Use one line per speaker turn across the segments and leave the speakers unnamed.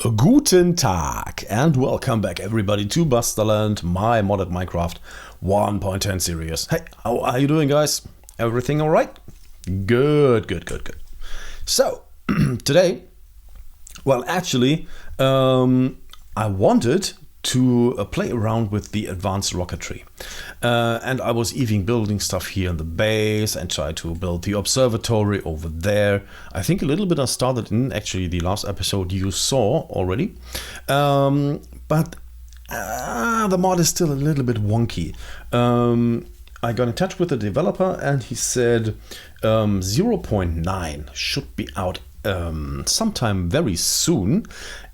Guten Tag and welcome back everybody to Busterland, my modded Minecraft 1.10 series. Hey, how are you doing, guys? Everything alright? Good. So, today, well actually, I wanted to play around with the advanced rocketry. And I was even building stuff here in the base and tried to build the observatory over there. I think a little bit I started in actually the last episode you saw already. But the mod is still a little bit wonky. I got in touch with the developer and he said 0.9 should be out sometime very soon.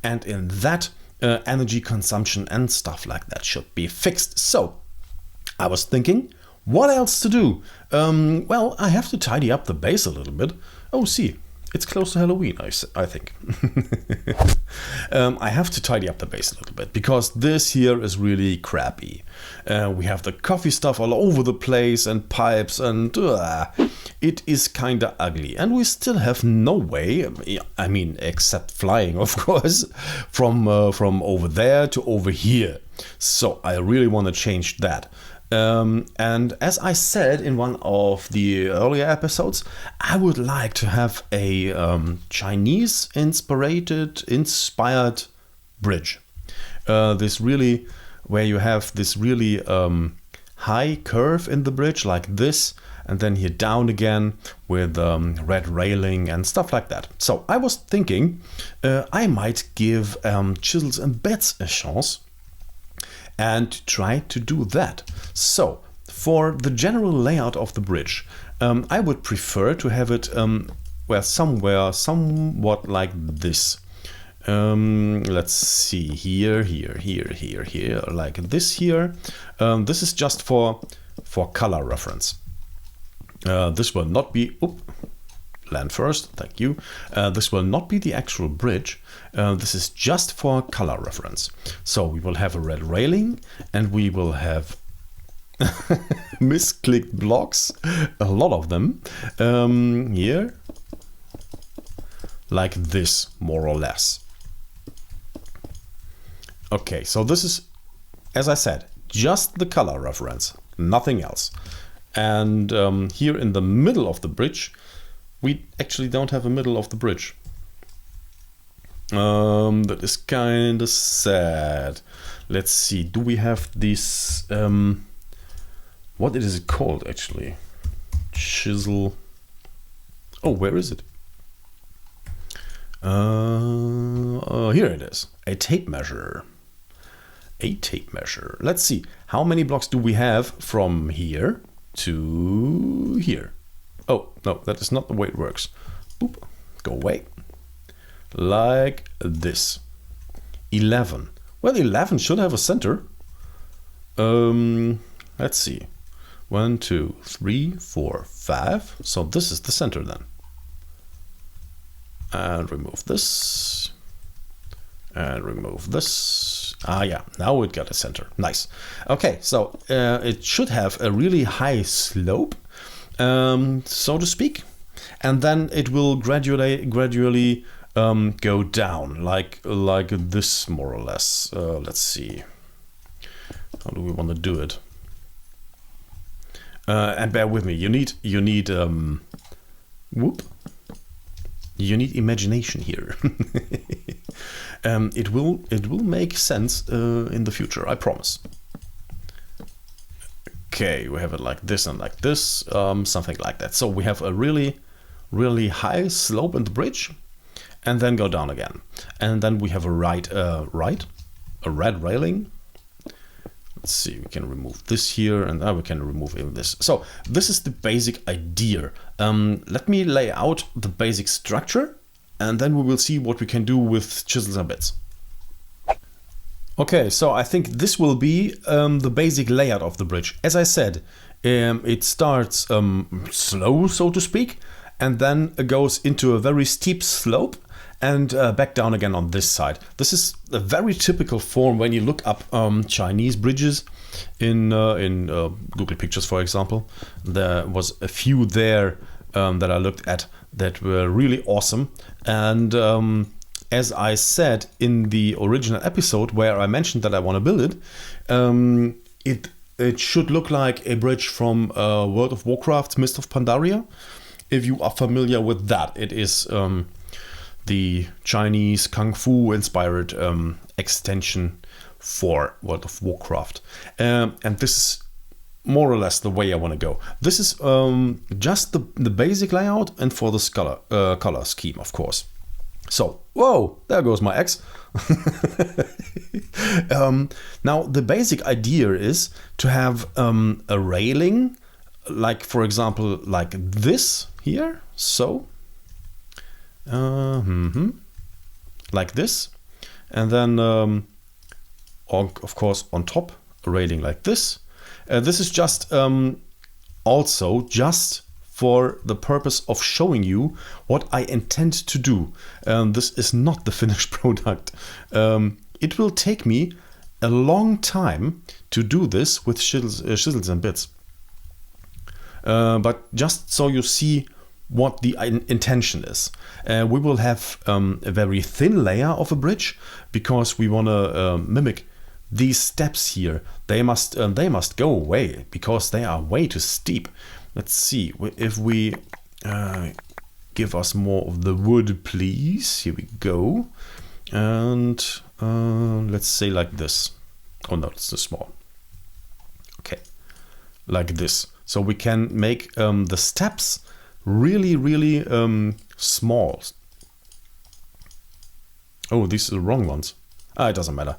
And in that energy consumption and stuff like that should be fixed. So I was thinking, what else to do? Well, I have to tidy up the base a little bit. Oh, see, it's close to Halloween, I think. I have to tidy up the base a little bit because this here is really crappy. We have the coffee stuff all over the place and pipes and it is kinda ugly. And we still have no way, I mean, except flying, of course, from over there to over here. So I really want to change that. And as I said in one of the earlier episodes, I would like to have a Chinese inspired bridge. This really, where you have this really high curve in the bridge like this, and then here down again with red railing and stuff like that. So I was thinking I might give Chisels and Bits a chance and try to do that. So for the general layout of the bridge, I would prefer to have it somewhat like this. Let's see, here, like this here. This is just for color reference. This will not be, land first, thank you. This will not be the actual bridge. This is just for color reference. So we will have a red railing and we will have misclicked blocks, a lot of them, here, like this, more or less. Okay, so this is, as I said, just the color reference, nothing else. And here in the middle of the bridge, we actually don't have a middle of the bridge. That is kind of sad. Let's see, do we have this, what is it called actually? Chisel, oh, where is it? Here it is, a tape measure. Let's see, how many blocks do we have from here to here? Oh, no, that is not the way it works. Boop, go away. Like this. 11. Well, 11 should have a center. Let's see. 1, 2, 3, 4, 5. So this is the center then. And remove this. And remove this. Ah, yeah, now it got a center. Nice. Okay, so it should have a really high slope, so to speak, and then it will gradually go down like this, more or less. Let's see, how do we want to do it? And bear with me. You need imagination here. It will make sense in the future, I promise. Okay, we have it like this and like this, something like that. So we have a really high slope in the bridge, and then go down again. And then we have a red railing. Let's see, we can remove this here, and now we can remove even this. So this is the basic idea. Let me lay out the basic structure, and then we will see what we can do with Chisels and Bits. Okay, so I think this will be the basic layout of the bridge. As I said, it starts slow, so to speak, and then goes into a very steep slope and back down again on this side. This is a very typical form when you look up Chinese bridges in Google Pictures, for example. There was a few there that I looked at that were really awesome. And as I said in the original episode where I mentioned that I want to build it, it should look like a bridge from World of Warcraft's Mist of Pandaria. If you are familiar with that, it is the Chinese Kung Fu inspired extension for World of Warcraft. And this is more or less the way I want to go. This is just the basic layout and for the color scheme, of course. So, whoa, there goes my X. Now, the basic idea is to have a railing, like, for example, like this here. So, like this. And then, of course, on top, a railing like this. This is just also just for the purpose of showing you what I intend to do. This is not the finished product. It will take me a long time to do this with Chisels and Bits. But just so you see what the intention is. We will have a very thin layer of a bridge because we want to mimic these steps here. They must go away because they are way too steep. Let's see if we give us more of the wood, please. Here we go. And let's say like this. Oh no, it's too small. Okay, like this. So we can make the steps really, really small. Oh, these are the wrong ones. It doesn't matter.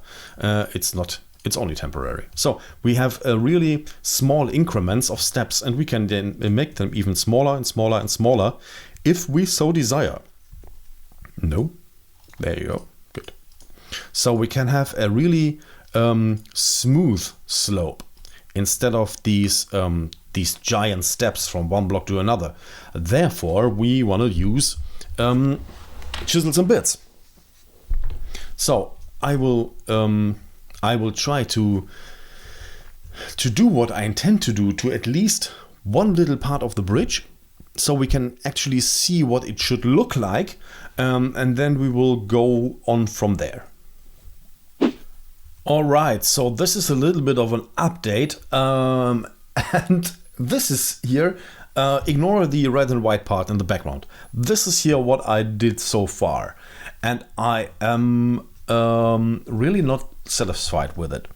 It's only temporary. So we have really small increments of steps, and we can then make them even smaller and smaller and smaller if we so desire. No, there you go. Good. So we can have a really smooth slope instead of these giant steps from one block to another. Therefore, we want to use Chisels and Bits. So I will try to do what I intend to do to at least one little part of the bridge, so we can actually see what it should look like, and then we will go on from there. All right, so this is a little bit of an update, and this is here. Ignore the red and white part in the background. This is here what I did so far, and I am really not satisfied with it.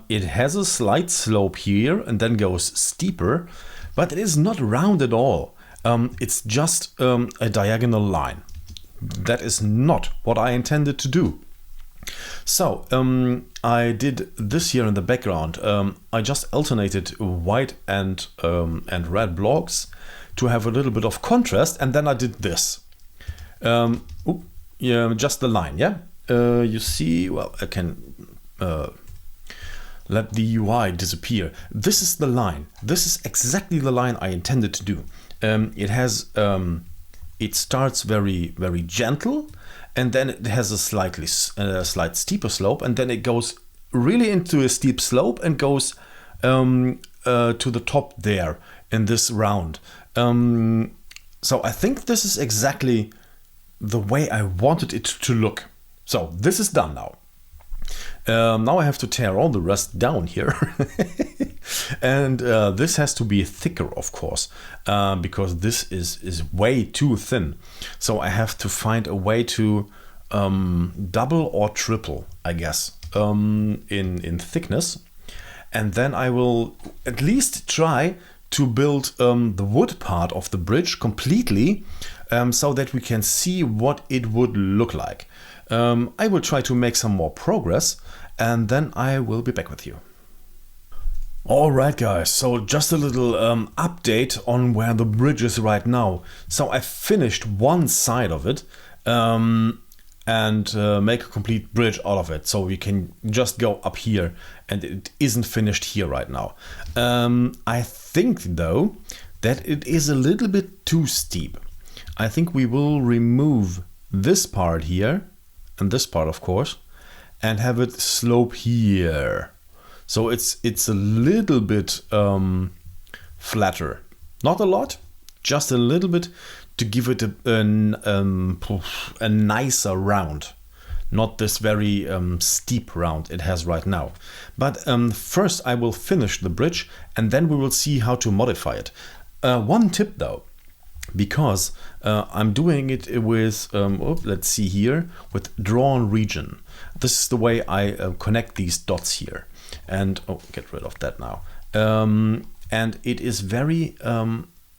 It has a slight slope here and then goes steeper, but it is not round at all. It's just a diagonal line. That is not what I intended to do. So I did this here in the background. I just alternated white and red blocks to have a little bit of contrast, and then I did this. Yeah, just the line, yeah. You see, well, I can let the UI disappear. This is the line. This is exactly the line I intended to do. It starts very, very gentle, and then it has a slight steeper slope, and then it goes really into a steep slope and goes to the top there in this round. So I think this is exactly the way I wanted it to look. So this is done now. Now I have to tear all the rest down here. And this has to be thicker, of course, because this is way too thin. So I have to find a way to double or triple, I guess, in thickness. And then I will at least try to build the wood part of the bridge completely, so that we can see what it would look like. I will try to make some more progress, and then I will be back with you. Alright guys, so just a little update on where the bridge is right now. So I finished one side of it and make a complete bridge out of it. So we can just go up here, and it isn't finished here right now. I think though that it is a little bit too steep. I think we will remove this part here, and this part of course, and have it slope here. So it's a little bit flatter. Not a lot, just a little bit to give it a nicer round. Not this very steep round it has right now. But first I will finish the bridge and then we will see how to modify it. One tip though, because I'm doing it with, let's see here, with drawn region. This is the way I connect these dots here. And, get rid of that now. And it is very,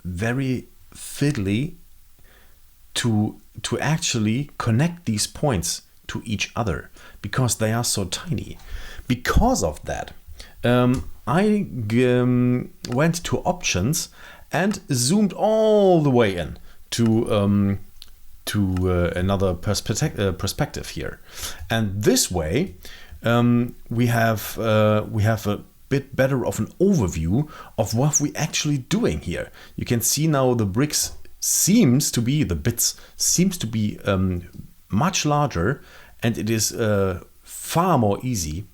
very fiddly to actually connect these points to each other because they are so tiny. Because of that, I went to options and zoomed all the way in to another perspective here. And this way, we have a bit better of an overview of what we're actually doing here. You can see now the bits seems to be much larger, and it is far more easy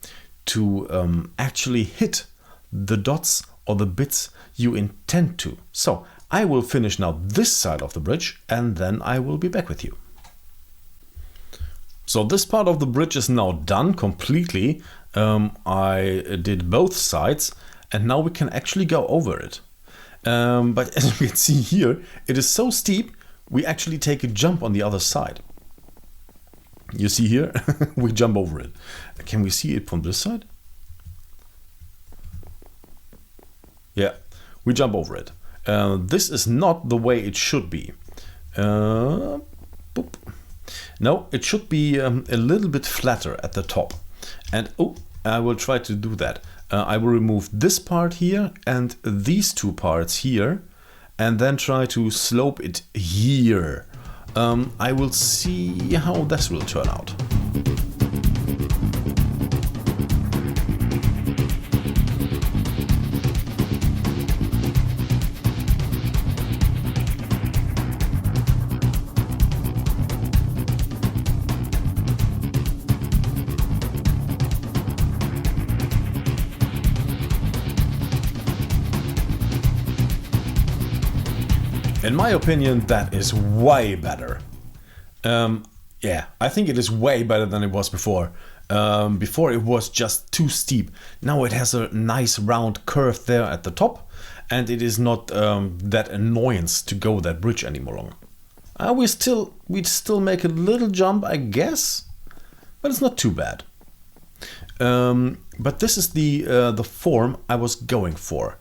to actually hit the dots or the bits you intend to. So I will finish now this side of the bridge and then I will be back with you. So this part of the bridge is now done completely. I did both sides and now we can actually go over it. But as you can see here, it is so steep, we actually take a jump on the other side. You see here, we jump over it. Can we see it from this side? Yeah, we jump over it. This is not the way it should be. Boop. No, it should be a little bit flatter at the top. And I will try to do that. I will remove this part here and these two parts here, and then try to slope it here. I will see how this will turn out. In my opinion, that is way better. Yeah, I think it is way better than it was before. Before it was just too steep. Now it has a nice round curve there at the top, and it is not that annoyance to go that bridge anymore. We'd still make a little jump, I guess, but it's not too bad. But this is the form I was going for.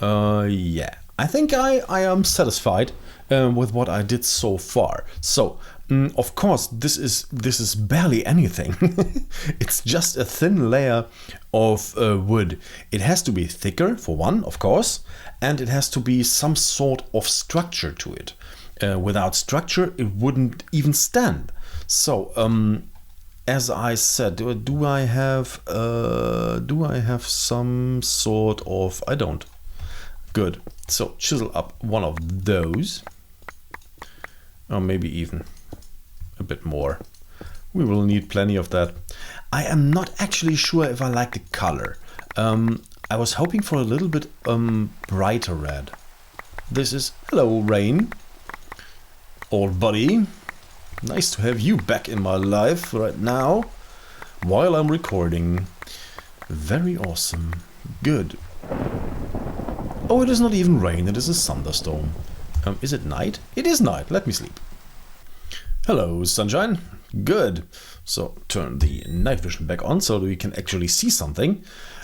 Yeah. I think I am satisfied with what I did so far. So, of course, this is barely anything. It's just a thin layer of wood. It has to be thicker, for one, of course, and it has to be some sort of structure to it. Without structure, it wouldn't even stand. So, as I said, do I have some sort of? I don't. Good. So chisel up one of those, or maybe even a bit more. We will need plenty of that. I am not actually sure if I like the color. I was hoping for a little bit brighter red. This is hello rain, old buddy. Nice to have you back in my life right now while I'm recording. Very awesome. Good. Oh, it is not even rain, it is a thunderstorm. Is it night? It is night, let me sleep. Hello, sunshine. Good. So, turn the night vision back on so that we can actually see something.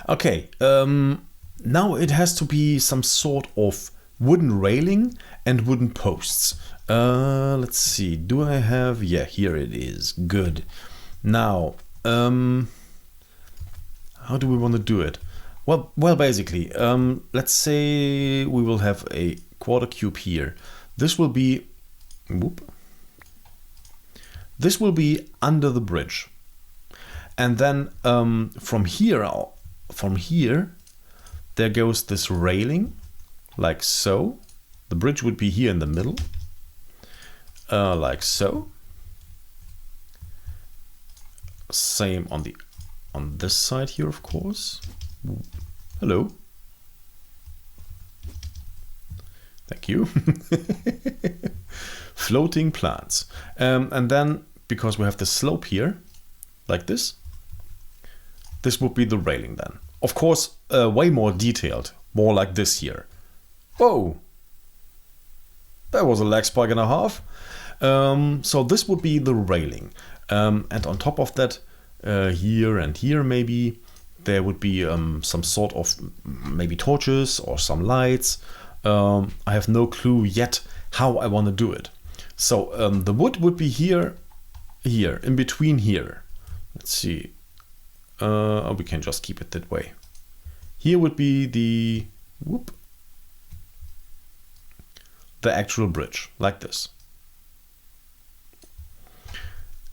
Okay, now it has to be some sort of wooden railing and wooden posts. Let's see, do I have... Yeah, here it is. Good. Now, how do we want to do it? Well, basically, let's say we will have a quarter cube here. This will be, this will be under the bridge, and then from here, there goes this railing, like so. The bridge would be here in the middle, like so. Same on this side here, of course. Hello. Thank you. Floating plants. And then, because we have the slope here, like this would be the railing then. Of course, way more detailed, more like this here. Whoa! That was a leg spike and a half. So this would be the railing. And on top of that, here and here maybe, there would be some sort of maybe torches or some lights. I have no clue yet how I want to do it. So the wood would be here, in between here. Let's see. We can just keep it that way. Here would be the actual bridge, like this.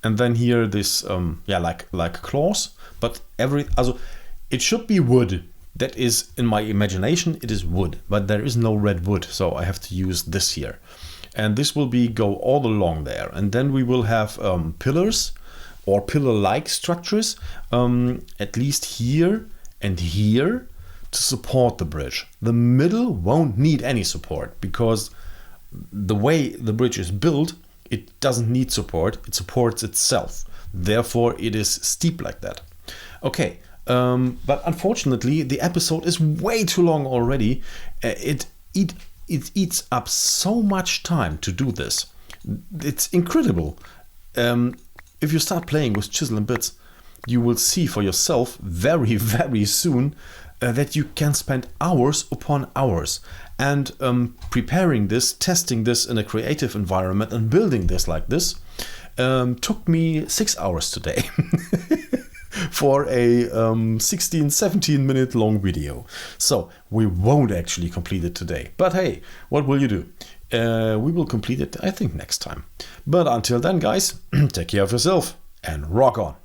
And then here this, like claws, but it should be wood. That is, in my imagination, it is wood, but there is no red wood, so I have to use this here. And this will go all along there. And then we will have pillars or pillar-like structures, at least here and here, to support the bridge. The middle won't need any support, because the way the bridge is built, it doesn't need support, it supports itself. Therefore, it is steep like that. Okay, but unfortunately, the episode is way too long already. It eats up so much time to do this. It's incredible. If you start playing with Chisels Bits, you will see for yourself very, very soon that you can spend hours upon hours. And preparing this, testing this in a creative environment and building this like this took me 6 hours today for a 16-17 minute long video. So we won't actually complete it today. But hey, what will you do? We will complete it, I think, next time. But until then, guys, take care of yourself and rock on.